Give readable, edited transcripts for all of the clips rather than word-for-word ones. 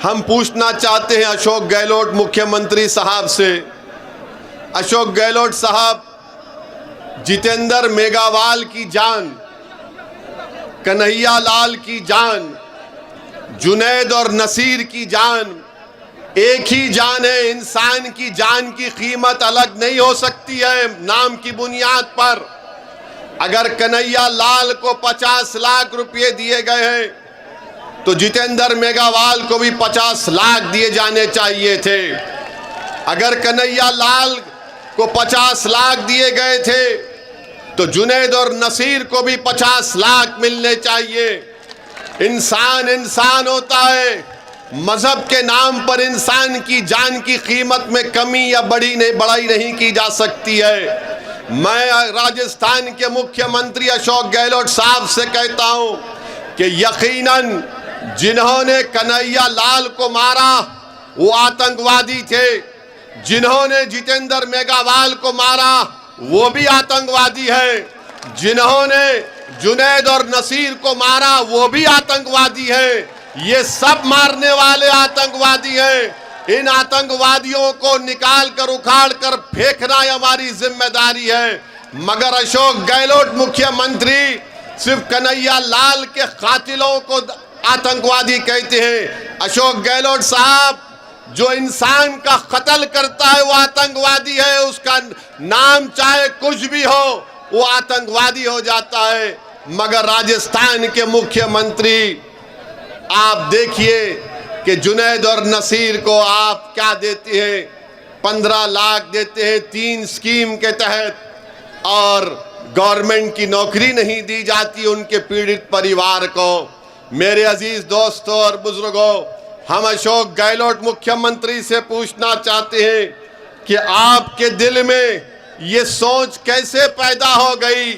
हम पूछना चाहते हैं अशोक गहलोत मुख्यमंत्री साहब से। अशोक गहलोत साहब, जितेंद्र मेघवाल की जान, कन्हैया लाल की जान, जुनैद और नसीर की जान एक ही जान है। इंसान की जान की कीमत अलग नहीं हो सकती है नाम की बुनियाद पर। अगर कन्हैया लाल को 50 लाख रुपए दिए गए हैं तो जितेंद्र मेघवाल को भी 50 लाख दिए जाने चाहिए थे। अगर कन्हैया लाल को 50 लाख दिए गए थे तो जुनैद और नसीर को भी 50 लाख मिलने चाहिए। इंसान इंसान होता है। मजहब के नाम पर इंसान की जान की कीमत में कमी या बढ़ाई नहीं की जा सकती है। मैं राजस्थान के मुख्यमंत्री अशोक गहलोत साहब से कहता हूं कि यकीनन जिन्होंने कन्हैया लाल को मारा वो आतंकवादी थे, जिन्होंने जितेंद्र मेघवाल को मारा वो भी आतंकवादी है, जिन्होंने जुनैद और नसीर को मारा वो भी आतंकवादी है। ये सब मारने वाले आतंकवादी हैं। इन आतंकवादियों को निकाल कर उखाड़ कर फेंकना हमारी जिम्मेदारी है। मगर अशोक गहलोत मुख्यमंत्री सिर्फ कन्हैया लाल के कातिलों को आतंकवादी कहते हैं। अशोक गहलोत साहब, जो इंसान का कत्ल करता है वो आतंकवादी है। उसका नाम चाहे कुछ भी हो वो आतंकवादी हो जाता है। मगर राजस्थान के मुख्यमंत्री, आप देखिए कि जुनैद और नसीर को आप क्या देते हैं, 15 लाख देते हैं 3 स्कीम के तहत, और गवर्नमेंट की नौकरी नहीं दी जाती उनके पीड़ित परिवार को। मेरे अजीज दोस्तों और बुजुर्गों, हम अशोक गहलोत मुख्यमंत्री से पूछना चाहते हैं कि आपके दिल में ये सोच कैसे पैदा हो गई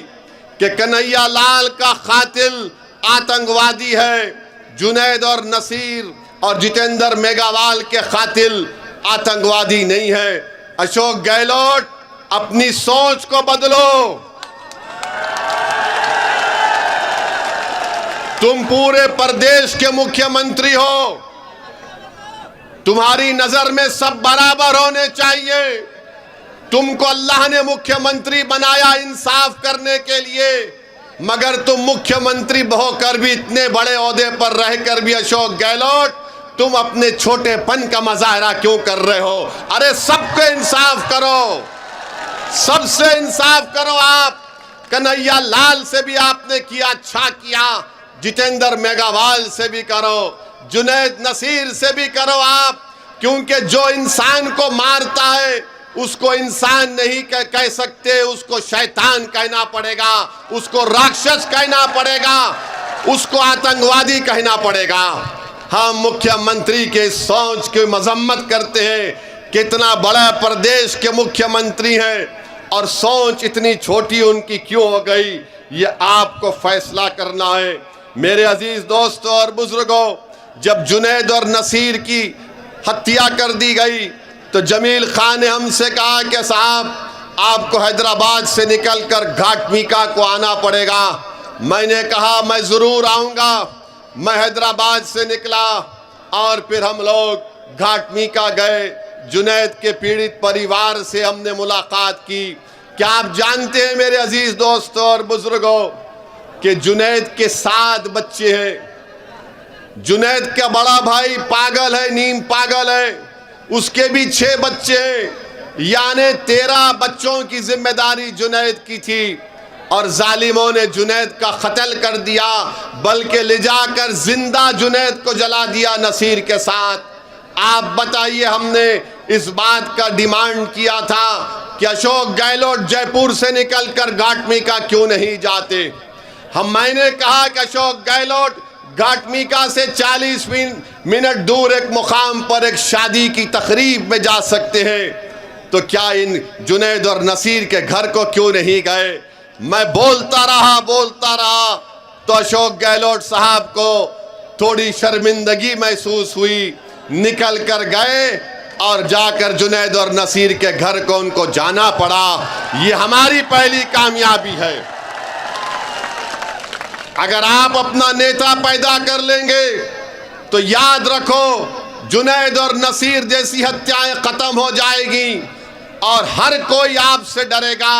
कि कन्हैया लाल का कातिल आतंकवादी है, जुनैद और नसीर और जितेंद्र मेघवाल के कातिल आतंकवादी नहीं है। अशोक गहलोत, अपनी सोच को बदलो। तुम पूरे प्रदेश के मुख्यमंत्री हो, तुम्हारी नजर में सब बराबर होने चाहिए। तुमको अल्लाह ने मुख्यमंत्री बनाया इंसाफ करने के लिए, मगर तुम मुख्यमंत्री होकर भी, इतने बड़े ओहदे पर रहकर भी अशोक गहलोत, तुम अपने छोटेपन का मुजाहरा क्यों कर रहे हो? अरे सबको इंसाफ करो, सबसे इंसाफ करो। आप कन्हैया लाल से भी आपने किया, अच्छा किया, जितेंद्र मेघवाल से भी करो, जुनैद नसीर से भी करो आप, क्योंकि जो इंसान को मारता है उसको इंसान नहीं कह सकते, उसको शैतान कहना पड़ेगा, उसको राक्षस कहना पड़ेगा, उसको आतंकवादी कहना पड़ेगा। हम मुख्यमंत्री के सोच की मजम्मत करते हैं। कितना बड़ा प्रदेश के मुख्यमंत्री हैं और सोच इतनी छोटी उनकी क्यों हो गई, ये आपको फैसला करना है। मेरे अजीज दोस्तों और बुजुर्गों, जब जुनैद और नसीर की हत्या कर दी गई तो जमील खान ने हमसे कहा कि साहब, आपको हैदराबाद से निकलकर घाटमीका को आना पड़ेगा। मैंने कहा मैं ज़रूर आऊँगा। मैं हैदराबाद से निकला और फिर हम लोग घाटमीका गए। जुनैद के पीड़ित परिवार से हमने मुलाकात की। क्या आप जानते हैं मेरे अजीज दोस्तों और बुजुर्गों कि जुनैद के 7 बच्चे हैं। जुनैद का बड़ा भाई पागल है, नीम पागल है, उसके भी 6 बच्चे हैं। यानी 13 बच्चों की जिम्मेदारी जुनैद की थी और जालिमों ने जुनैद का कत्ल कर दिया, बल्कि ले जाकर जिंदा जुनैद को जला दिया नसीर के साथ। आप बताइए, हमने इस बात का डिमांड किया था कि अशोक गहलोत जयपुर से निकलकर घाटमीका क्यों नहीं जाते। मैंने कहा कि अशोक गहलोत घाटमीका से 40 मिनट दूर एक मुकाम पर एक शादी की तकरीब में जा सकते हैं, तो क्या इन जुनैद और नसीर के घर को क्यों नहीं गए? मैं बोलता रहा तो अशोक गहलोत साहब को थोड़ी शर्मिंदगी महसूस हुई। निकल कर गए और जाकर जुनैद और नसीर के घर को उनको जाना पड़ा। ये हमारी पहली कामयाबी है। अगर आप अपना नेता पैदा कर लेंगे तो याद रखो, जुनैद और नसीर जैसी हत्याएं खत्म हो जाएगी और हर कोई आपसे डरेगा।